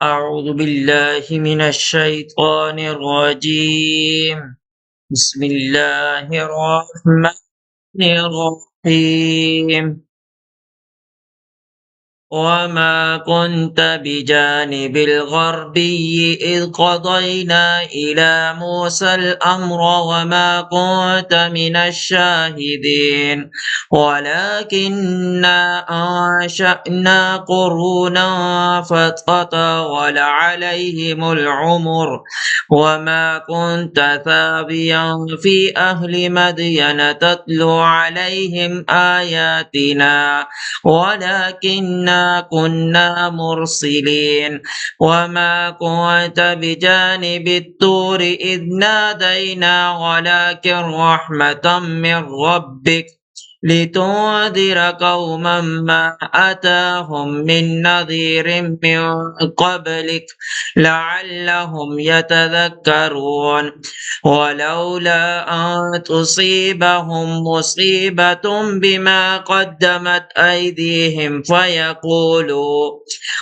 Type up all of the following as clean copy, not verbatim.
أعوذ بالله من الشيطان الرجيم. بسم الله الرحمن الرحيم. وما كنت بجانب الغربي إذ قضينا إلى موسى الأمر وما كنت من الشاهدين ولكننا أنشأنا قرونا فطول عليهم العمر وما كنت ثاويا في أهل مدين تتلو عليهم آياتنا ولكننا كنا مرسلين وما كنت بجانب الطور إذ نادينا ولكن رحمة من ربك لتنذر قوما ما أتاهم من نذير من قبلك لعلهم يتذكرون ولولا أن تصيبهم مصيبة بما قدمت أيديهم فيقولوا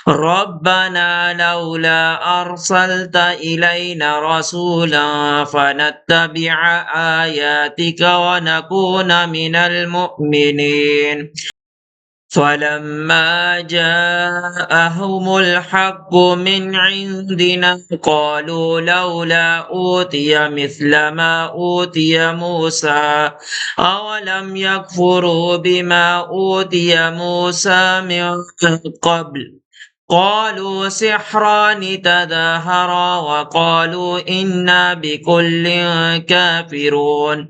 ربنا لولا أرسلت إلينا رسولا فنتبع آياتك ونكون من المؤمنين فلما جاءهم الحق من عندنا قالوا لولا أوتي مثل ما أوتي موسى أولم يكفروا بما أوتي موسى من قبل قالوا سحران تظاهرا وقالوا إنا بكل كافرون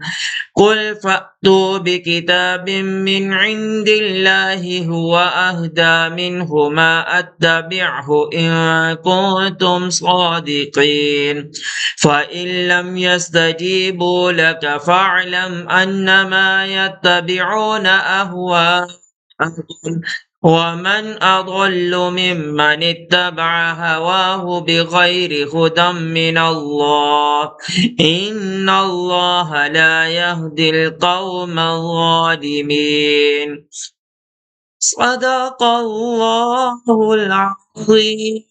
قل فأتوا بكتاب من عند الله هو أهدى منهما أتبعه إن كنتم صادقين فإن لم يستجيبوا لك فاعلم أنما يتبعون أهواءهم ومن أضل ممن اتبع هواه بغير هدى من الله إن الله لا يهدي القوم الظالمين صدق الله العظيم